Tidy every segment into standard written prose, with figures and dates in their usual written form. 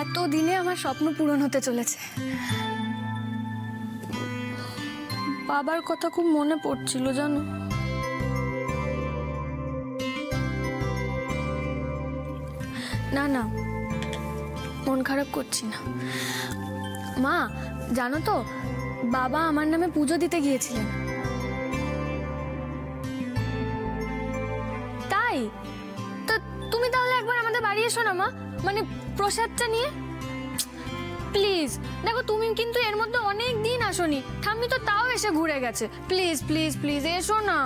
এতদিনে আমার স্বপ্ন পূরণ হতে চলেছে। বাবার কথা খুব মনে পড়ছিল জানো। না না, মন খারাপ করছি না। মা জানো তো, বাবা আমার নামে পুজো দিতে গিয়েছিলেন। তাই তো তুমি তাহলে একবার আমাদের বাড়ি এসো না মা, মানে প্রসাদটা নিয়ে। প্লিজ দেখো, তুমি কিন্তু এর মধ্যে অনেক দিন আসোনি, ঠাম্মি তো তাও এসে ঘুরে গেছে। প্লিজ প্লিজ প্লিজ এসো না।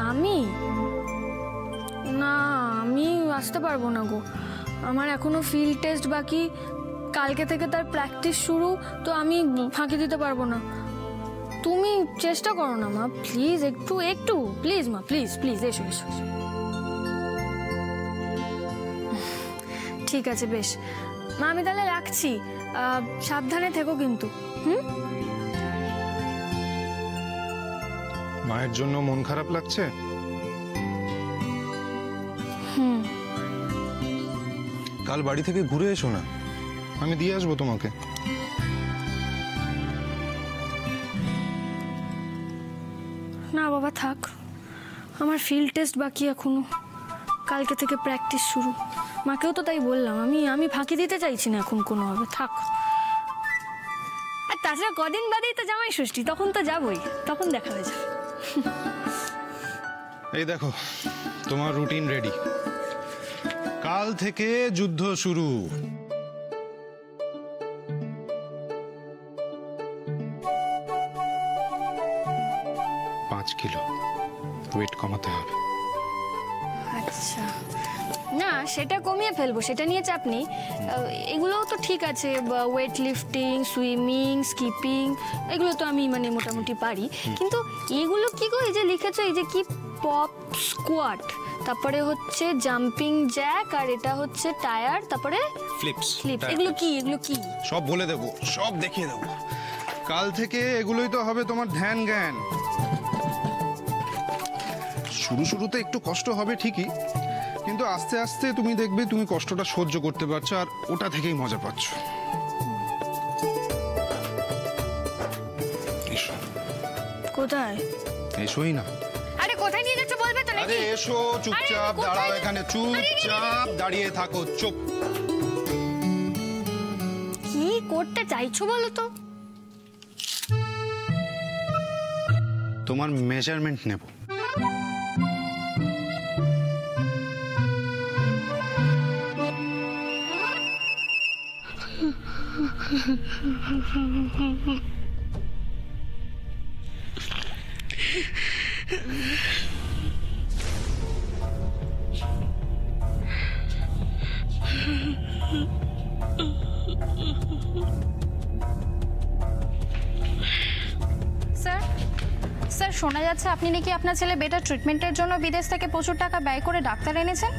আমি না, আমি আসতে পারবো না গো, আমার এখনো ফিল্ড টেস্ট বাকি, কালকে থেকে তার প্র্যাকটিস শুরু, তো আমি ফাঁকি দিতে পারবো না। তুমি চেষ্টা করো না মা, প্লিজ একটু একটু প্লিজ মা, প্লিজ প্লিজ এসো এসো। ঠিক আছে বেশ মা, আমি তাহলে রাখছি, সাবধানে থেকো কিন্তু। মায়ের জন্য মন খারাপ লাগছে? কাল বাড়ি থেকে ঘুরে এসো না, আমি দিয়ে আসবো তোমাকে। না বাবা থাক, আমার ফিল্ড টেস্ট বাকি এখনো, কালকে থেকে প্র্যাকটিস শুরু। মাকেও তো তাই বললাম, আমি ফাঁকি দিতে চাইছি না এখন কোনোভাবে, থাক। আর তাছাড়া কদিন বাদেই তো জামাই ষষ্ঠী, তখন তো যাবই, তখন দেখা হয়ে যাবে। এই দেখো তোমার রুটিন রেডি, কাল থেকে যুদ্ধ শুরু। কিলো ওয়েট কমাতে হবে। আচ্ছা না, সেটা কমিয়ে ফেলবো, সেটা নিয়ে চাপ নেই। এগুলোও তো ঠিক আছে, ওয়েট লিফটিং, সুইমিং, স্কিপিং, এগুলো তো আমি মানে মোটামুটি পারি। কিন্তু এগুলো কি গো, এই যে লিখেছো, এই যে কি পপ স্কোয়াট, তারপরে হচ্ছে জাম্পিং জ্যাক, আর এটা হচ্ছে টায়ার, তারপরে ফ্লিপস। এগুলো কি, এগুলো কি সব বলে দেবো, সব দেখিয়ে দেবো। কাল থেকে এগুলোই তো হবে তোমার ধ্যান জ্ঞান। শুরুতে একটু কষ্ট হবে ঠিকই, কিন্তু আস্তে আস্তে তুমি দেখবে তুমি কষ্টটা সহ্য করতে পারছো, আর ওটা থেকেই মজা পাচ্ছ। কোথায়? এসোই না। আরে কোথায় নিয়ে যাচ্ছ বলবে তো নাকি? আরে এসো, চুপচাপ দাঁড়াও এখানে, চুপচাপ দাঁড়িয়ে থাকো, চুপ। কি করতে চাইছো বলো তো? তোমার মেজারমেন্ট নেব। স্যার শোনা যাচ্ছে আপনি নাকি আপনার ছেলে বেটার ট্রিটমেন্টের জন্য বিদেশ থেকে প্রচুর টাকা ব্যয় করে ডাক্তার এনেছেন।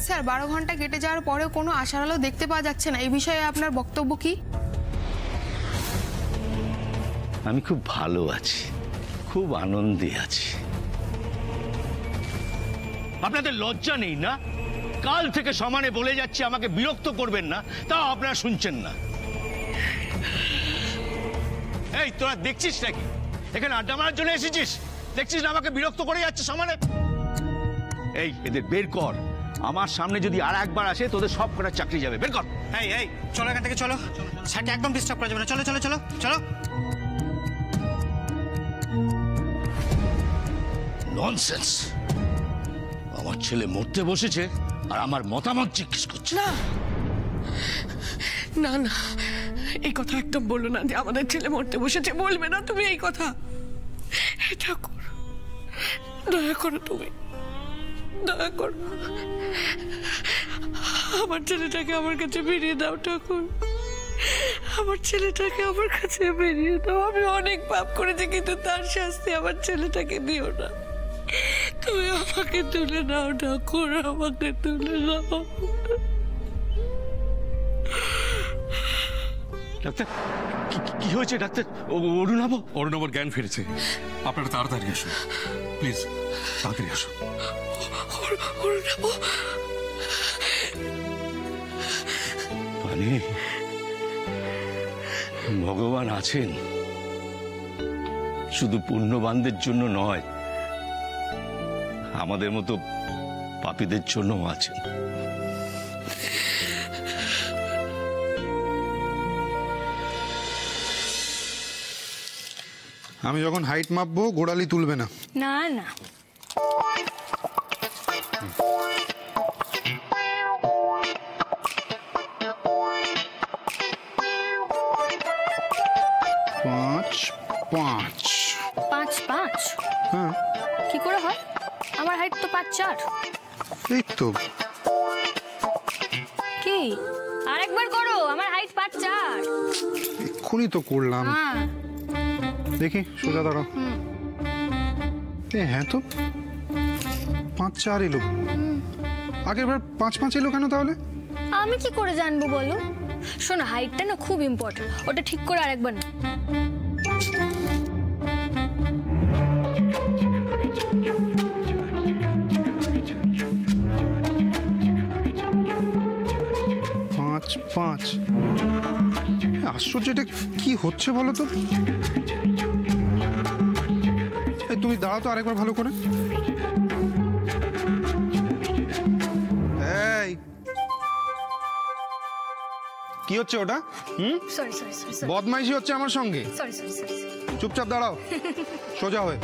স্যার 12 ঘন্টা কেটে যাওয়ার পরেও কোনো আশার আলো দেখতে পাওয়া যাচ্ছে না, এই বিষয়ে আপনার বক্তব্য কি? আমি খুব ভালো আছি, খুব আনন্দে আছি। আপনাদের লজ্জা নেই না? কাল থেকে সমানে বলে যাচ্ছি আমাকে বিরক্ত করবেন না, তাও আপনারা শুনছেন না। এই তোরা দেখছিস নাকি এখানে আড্ডা মারার জন্য এসেছিস? দেখছিস না আমাকে বিরক্ত করে যাচ্ছে সমানে? এই এদের বের কর, আমার সামনে যদি আর একবার আসে তোদের সব কটা চাকরি যাবে। বের কর। এই এই চলো এখান থেকে, চলো, স্যারকে একদম ডিস্টার্ব করা যাবে না। চলো চলো চলো চলো। ননসেন্স! আমার ছেলে মরতে বসেছে আর আমার মতামত জিজ্ঞেস করছে। না না না, এই কথা একদম বলো না যে আমাদের ছেলে মরতে বসেছে, বলবে না তুমি এই কথা। ঠাকুর দয়া করো, তুমি দয়া করো, আমার ছেলেটাকে আমার কাছে ফিরিয়ে দাও ঠাকুর, আমার ছেলেটাকে আমার কাছে ফিরিয়ে দাও। আমি অনেক পাপ করেছি, কিন্তু তার শাস্তি আমার ছেলেটাকে দিও না। তুমি আমাকে তুলে নাও ঠাকুর, আমাকে তুলে নাও। ডাক্তার কি হয়েছে ডাক্তার? অরুণাভ? অরুণাবর জ্ঞান ফিরেছে। আপনারা তাড়াতাড়ি আসুন, প্লিজ তাড়াতাড়ি আসুন। অরুণাভ, মানে ভগবান আছেন, শুধু পুণ্যবানদের জন্য নয়, আমাদের মতো পাপীদের জন্য আছেন। আমি যখন হাইট মাপবো গোড়ালি তুলবে না। না না, পাঁচ পাঁচ। 5'5"? হ্যাঁ কি করে হয়? আমার হাইট তো 5'4"। এই তো। কি আরেকবার করো, আমার হাইট 5'4"। এক্ষুনি তো করলাম। হ্যাঁ দেখি সোজা দাঁড়াও। হ্যাঁ তো 5'4" এলো। আগের বার 5'5" এলো কেন তাহলে? আমি কি করে জানবো বলো? শোনো, হাইটটা না খুব ইম্পর্টেন্ট, ওটা ঠিক করে আরেকবার না। পাঁচ পাঁচ। আশ্চর্য, এটা কি হচ্ছে বলো তো? এই তুমি দাঁড়াও তো আরেকবার ভালো করে। এই কি হচ্ছে ওটা? সরি সরি সরি সরি বদমাইশি হচ্ছে আমার সঙ্গে। Sorry sorry sorry. চুপচাপ দাঁড়াও, সোজা হয়ে।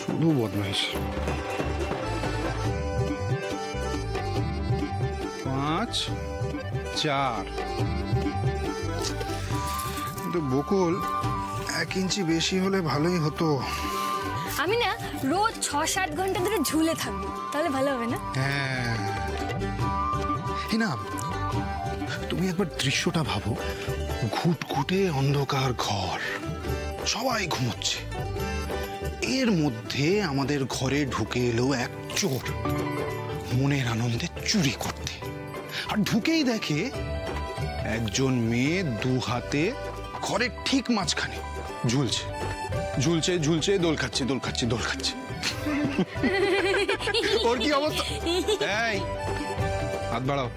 শুধু বদমাইশি। 5'4". কিন্তু বকুল 1 ইঞ্চি বেশি হলে ভালোই হতো। আমি না রোজ 6-7 ঘন্টা ধরে ঝুলে থাকবো, তাহলে ভালো হবে না? হ্যাঁ না, তুমি একবার দৃশ্যটা ভাবো। ঘুটঘুটে অন্ধকার ঘর, সবাই ঘুমোচ্ছে, এর মধ্যে আমাদের ঘরে ঢুকে এলো এক চোর মনের আনন্দে চুরি করতে। আর ঢুকেই দেখে একজন মেয়ে 2 হাতে ঘরের ঠিক মাঝখানে ঝুলছে ঝুলছে ঝুলছে, দোল খাচ্ছে দোল খাচ্ছে দোল খাচ্ছে। ওর কি অবস্থা? এই হাত বাড়াও।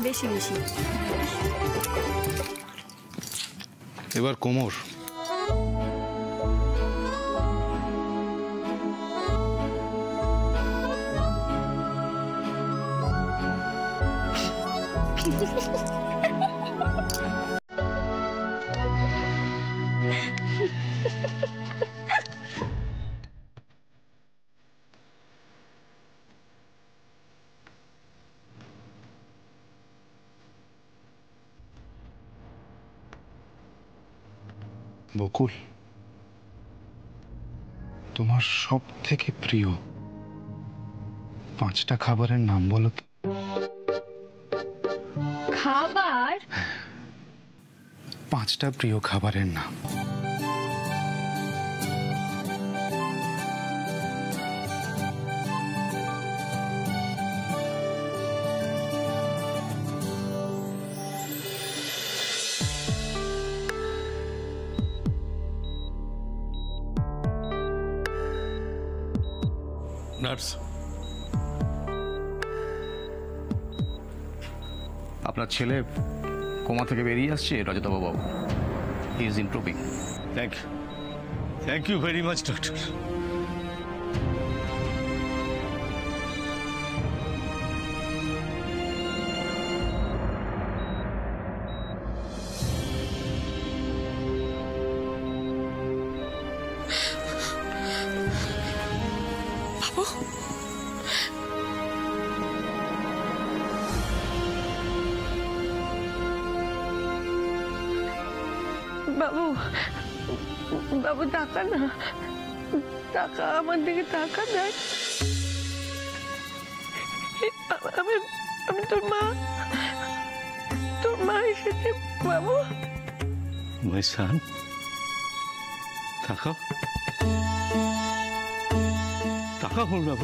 বেশি বেশি। এবার কোমর। বকুল, তোমার সব থেকে প্রিয় 5টা খাবারের নাম বলো তো। খাবার? 5টা প্রিয় খাবারের নাম। নার্স, আপনার ছেলে কোমা থেকে বেরিয়ে আসছে রজতবাবু বাবু। He is improving. Thank you very much doctor. বাবু, বাবু টাকা না, টাকা আমার দিকে টাকা দেয়। আমি আমি তোর মা এসেছে বাবু। My son, তাকাও। তাকাও না,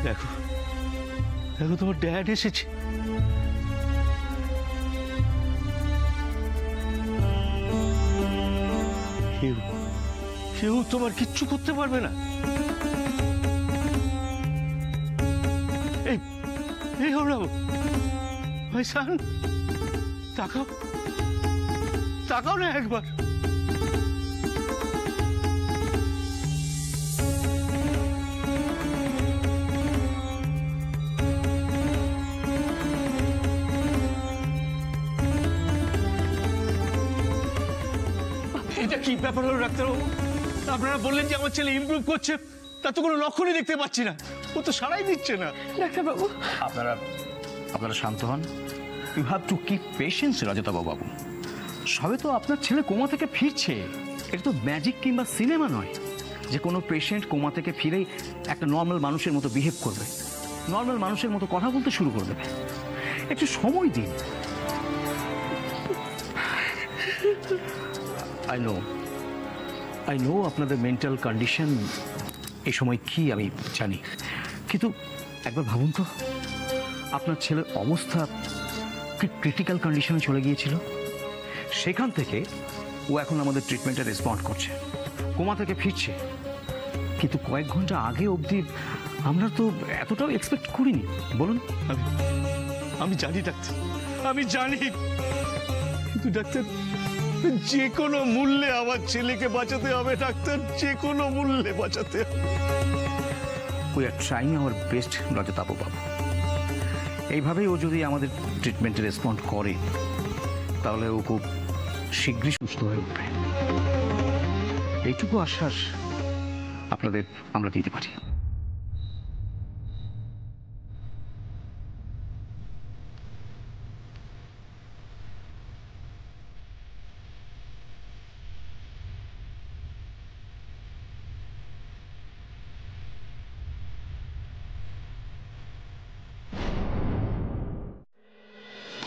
দেখো দেখো তোমার ড্যাড এসেছে। কেউ কেউ তোমার কিচ্ছু করতে পারবে না। এই এই হলো ভাই সান, তাকাও তাকাও না একবার। এটা কি ব্যাপার হলো ডাক্তারবাবু? আপনারা বললেন যে আমার ছেলে ইমপ্রুভ করছে, তার তো কোনো লক্ষণই দেখতে পাচ্ছি না। ও তো সারাই দিচ্ছে না। ডাক্তারবাবু, আপনারা শান্ত হন। You have to keep patience Rajatabha বাবু। সবে তো আপনার ছেলে কোমা থেকে ফিরছে। এটা তো ম্যাজিক কিংবা সিনেমা নয় যে কোনো পেশেন্ট কোমা থেকে ফিরেই একটা নর্মাল মানুষের মতো বিহেভ করবে, নর্মাল মানুষের মতো কথা বলতে শুরু করে দেবে। একটু সময় দিন। আই নো আপনাদের মেন্টাল কন্ডিশন এই সময় কি আমি জানি, কিন্তু একবার ভাবুন তো, আপনার ছেলের অবস্থা ক্রিটিক্যাল কন্ডিশনে চলে গিয়েছিল। সেখান থেকে ও এখন আমাদের ট্রিটমেন্টে রেসপন্ড করছে, কোমা থেকে ফিরছে। কিন্তু কয়েক ঘন্টা আগে অবধি আমরা তো এতটাও এক্সপেক্ট করিনি, বলুন। আমি জানি ডাক্তার, আমি জানি, কিন্তু ডাক্তার যে কোনো মূল্যে আমার ছেলেকে বাঁচাতে হবে ডাক্তার, যে কোনো মূল্যে বাঁচাতে হবে। We are trying our best Rajatava বাবু। এইভাবেই ও যদি আমাদের ট্রিটমেন্টে রেসপন্ড করে তাহলে ও খুব শীঘ্রই সুস্থ হয়ে উঠবে। এইটুকু আশ্বাস আপনাদের আমরা দিতে পারি।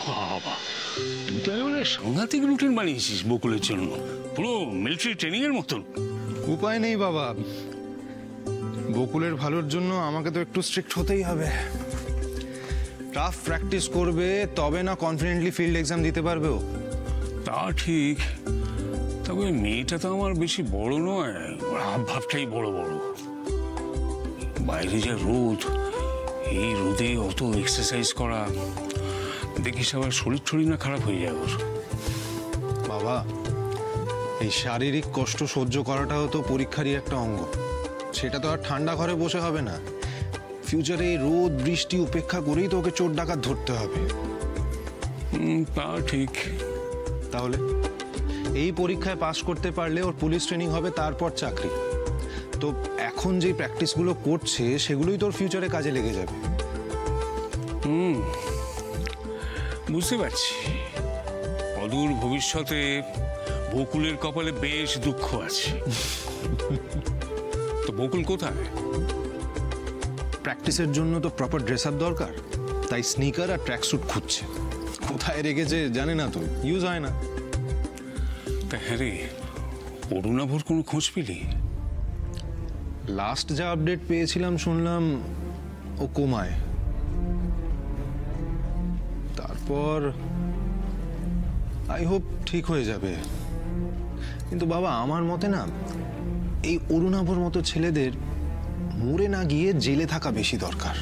বাবা, তুই তো এবারে সাংঘাতিক রুটিন বানিয়েছিস বকুলের জন্য, পুরো মিলিটারি ট্রেনিং এর মতন। উপায় নেই বাবা, বকুলের ভালোর জন্য আমাকে তো একটু স্ট্রিক্ট হতেই হবে। টাফ প্র্যাকটিস করবে তবে না কনফিডেন্টলি ফিল্ড এক্সাম দিতে পারবে ও। তা ঠিক, তবে মেয়েটা তো আমার বেশি বড় নয়, ভাবটাই বড় বড়। বাইরে যা রোদ, এই রোদে অত এক্সারসাইজ করা, দেখিস আবার শরীর টরীর না খারাপ হয়ে যায় ওর। বাবা, এই শারীরিক কষ্ট সহ্য করাটাও তো পরীক্ষারই একটা অঙ্গ। সেটা তো আর ঠান্ডা ঘরে বসে হবে না। ফিউচারে রোদ বৃষ্টি উপেক্ষা করেই তো ওকে চোর ডাকাত ধরতে হবে। তা ঠিক। তাহলে এই পরীক্ষায় পাশ করতে পারলে ওর পুলিশ ট্রেনিং হবে, তারপর চাকরি। তো এখন যে প্র্যাকটিসগুলো করছে সেগুলোই তোর ফিউচারে কাজে লেগে যাবে। বুঝতে পারছি, অদূর ভবিষ্যতে বকুলের কপালে বেশ দুঃখ আছে। তো বকুল কোথায়? প্র্যাকটিসের জন্য তো প্রপার ড্রেস আপ দরকার, তাই স্নিকার আর ট্র্যাক স্যুট খুঁজছে। কোথায় রেখেছে জানে না তো, ইউজ হয় না। তা হ্যাঁ রে, অরুণাভর কোনো খোঁজ পেলি? লাস্ট যা আপডেট পেয়েছিলাম শুনলাম ও কোমায়। তারপর আই হোপ ঠিক হয়ে যাবে। কিন্তু বাবা, আমার মতে না, এই অরুণাভর মতো ছেলেদের মরে না গিয়ে জেলে থাকা বেশি দরকার।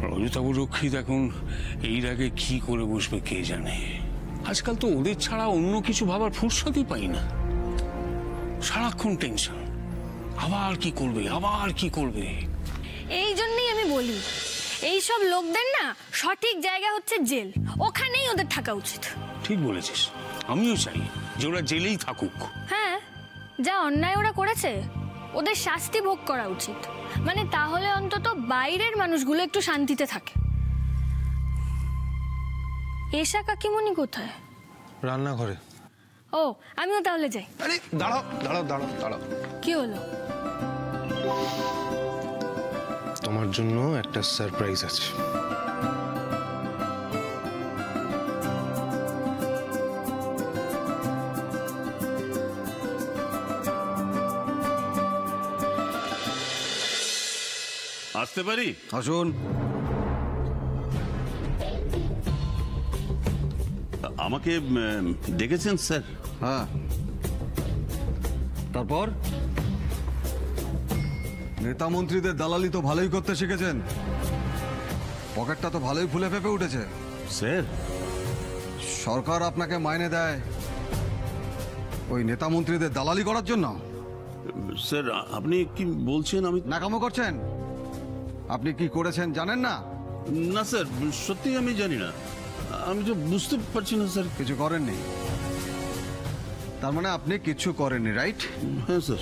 রজতাবু রক্ষিত এখন এর আগে কি করে বসবে কে জানে। আজকাল তো ওদের ছাড়া অন্য কিছু ভাবার ফুরসতই পাই না। সারাক্ষণ টেনশন, আবার কি করবে আবার কি করবে। এই জন্যই আমি বলি, এইসব লোকদের না সঠিক জায়গা হচ্ছে জেল, ওখানেই ওদের থাকা উচিত। ঠিক বলেছিস, আমিও চাই যে ওরা জেলেই থাকুক। হ্যাঁ, যা অন্যায় ওরা করেছে ওদের শাস্তি ভোগ করা উচিত। মানে তাহলে অন্তত বাইরের মানুষগুলো একটু শান্তিতে থাকে। এশা কাকিমণি কোথায়? রান্নাঘরে। ও, আমিও তাহলে যাই। আরে দাঁড়াও দাঁড়াও দাঁড়াও দাঁড়াও, কি হলো? তোমার জন্য একটা সারপ্রাইজ আছে। আসতে পারি? আসুন। আমাকে ডেকেছেন স্যার? হ্যাঁ, তারপর নেতা মন্ত্রীদের দালালি তো ভালোই করতে শিখেছেন, পকেটটা তো ভালোই ফুলে ফেপে উঠেছে। স্যার, সরকার আপনাকে মাইনে দেয় ওই নেতা মন্ত্রীদের দালালি করার জন্য? স্যার আপনি কি বলছেন? আমি নাকামো করছেন? আপনি কি করেছেন জানেন না? না স্যার, সত্যি আমি জানি না, আমি তো বুঝতে পারছি না স্যার। কিছু করেননি? তার মানে আপনি কিছু করেননি, রাইট? হ্যাঁ স্যার।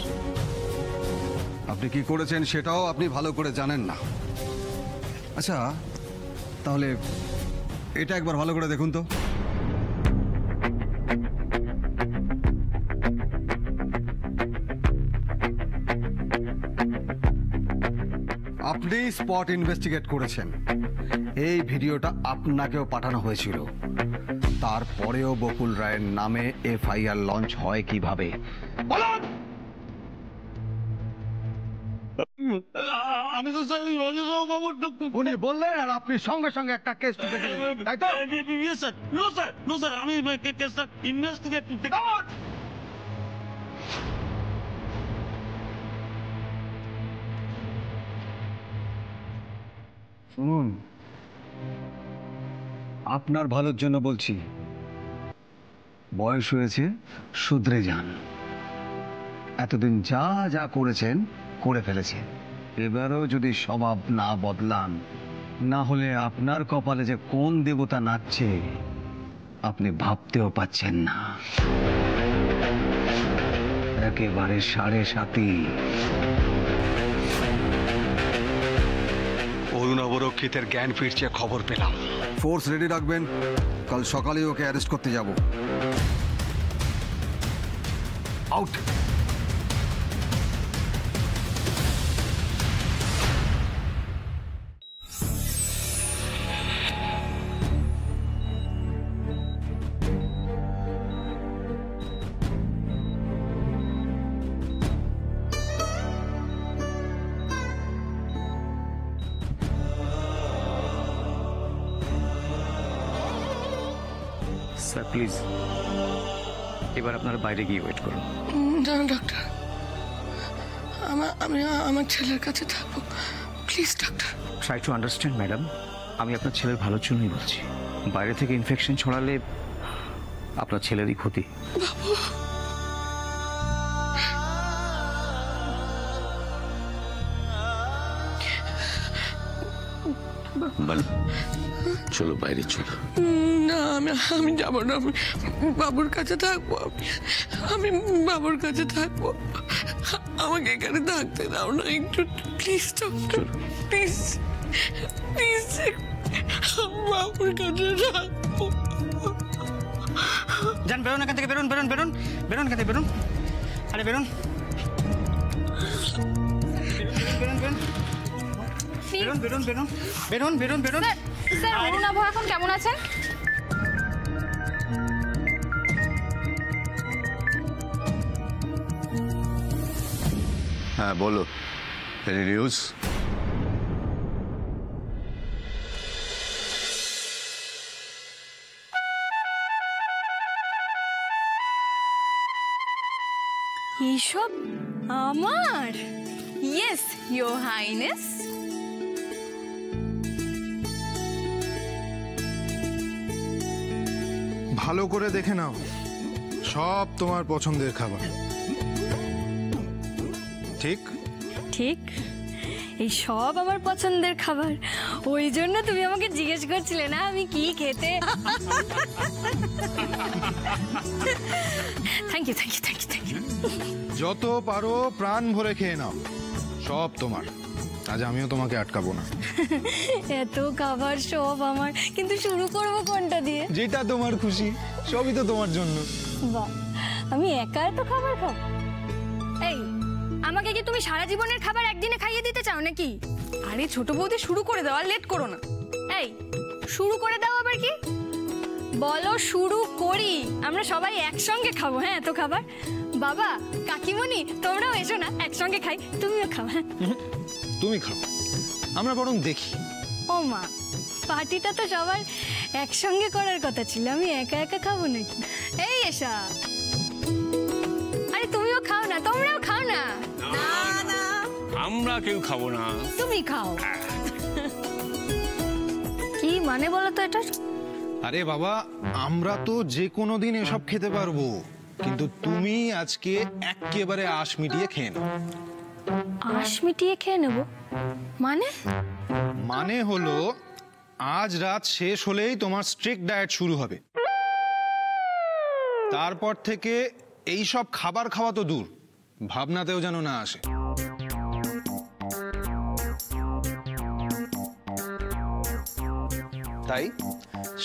আপনি কি করেছেন সেটাও আপনি ভালো করে জানেন না। আচ্ছা, তাহলে এটা একবার ভালো করে দেখুন তো। আপনি স্পট ইনভেস্টিগেট করেছেন, এই ভিডিওটা আপনাকেও পাঠানো হয়েছিল, তারপরেও বকুল রায়ের নামে এফআইআর লঞ্চ হয় কিভাবে? আমি তো স্যার উনি বললেন আর আপনি সঙ্গে সঙ্গে একটা কেস তুলে দিলেন, তাই তো? Sir, no sir, no sir, আমি কেসটা ইনভেস্টিগেট করতে। শুনুন, আপনার ভালোর জন্য বলছি, বয়স হয়েছে, শুধরে যান। এতদিন যা যা করেছেন করে ফেলেছেন, এবারও যদি স্বভাব না বদলান, না হলে আপনার কপালে যে কোন দেবতা নাচছে আপনি ভাবতেও পাচ্ছেন না। একেবারে 7.5। অরুণাবরক্ষিতের জ্ঞান ফিরছে খবর পেলাম। ফোর্স রেডি রাখবেন, কাল সকালে ওকে অ্যারেস্ট করতে যাব। আউট। স্যার প্লিজ, এবার আপনারা বাইরে গিয়ে ওয়েট করুন। না ডক্টর, আমি আমার ছেলের কাছে থাকবো, please doctor. Try to understand madam, আমি আপনার ছেলের ভালোর জন্যই বলছি। বাইরে থেকে ইনফেকশন ছড়ালে আপনার ছেলেরই ক্ষতি। বাবু, চলো বাইরে চলো। না, আমি যাবো না, আমি বাবুর কাছে থাকবো, আমি বাবুর কাছে থাকবো, আমাকে এখানে থাকতে দাও না একটু, প্লিজ ডক্টর, প্লিজ প্লিজ, বাবুর কাছে থাকবো। যান, বেরোন এখান থেকে, বেরোন বেরোন বেরোন বেরোন এখান থেকে, বেরোন, আরে বেরোন বেরোন বেরোন বেরোন বেরোন বেরোন বেরোন বেরোন। স্যার, অরুণাভ এখন কেমন আছেন? হ্যাঁ বলো, এনি নিউজ? এইসব আমার? Yes your highness. ভালো করে দেখে নাও, সব তোমার পছন্দের খাবার। ঠিক ঠিক, এই সব আমার পছন্দের খাবার, ওই জন্য তুমি আমাকে জিজ্ঞেস করছিলে না আমি কি খেতে। Thank you thank you thank you thank you. যত পারো প্রাণ ভরে খেয়ে নাও, সব তোমার। আজ আমিও তোমাকে আটকাবো না। এত খাবার সব আমার, কিন্তু শুরু করবো কোনটা দিয়ে? যেটা তোমার খুশি, সবই তো তোমার জন্য। বাহ, আমি একা এত খাবার খাবো? এই, আমাকে কি তুমি সারা জীবনের খাবার একদিনে খাইয়ে দিতে চাও নাকি? আরে ছোট বৌদি, শুরু করে দাও, আর লেট করো না। এই, শুরু করে দাও আবার কি? বলো শুরু করি, আমরা সবাই একসঙ্গে খাবো। হ্যাঁ, এত খাবার। বাবা, কাকিমণি, তোমরাও এসো না, একসঙ্গে খাই, তুমিও খাও। হ্যাঁ, তুমি খাও, আমরা বরং দেখি। ও মা, পার্টিটা তো সবার একসঙ্গে করার কথা ছিল, আমি একা একা খাবো নাকি? এই এসা, আরে তুমিও খাও না, তোমরাও খাও না। আমরা কেউ খাবো না, তুমি খাও। কি মানে বলো তো এটা? আরে বাবা, আমরা তো যে কোনো দিন এসব খেতে পারবো, কিন্তু তুমি আজকে একেবারে আশ মিটিয়ে খেয়ে নাও। আশ মিটিয়ে খেয়ে নেবো মানে? মানে হলো আজ রাত শেষ হলেই তোমার স্ট্রিক্ট ডায়েট শুরু হবে। তারপর থেকে এই সব খাবার খাওয়া তো দূর, ভাবনাতেও যেন না আসে। তাই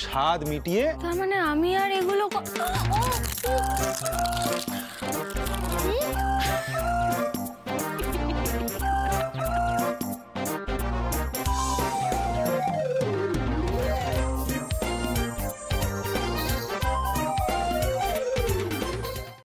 স্বাদ মিটিয়ে। তার মানে আমি আর এগুলো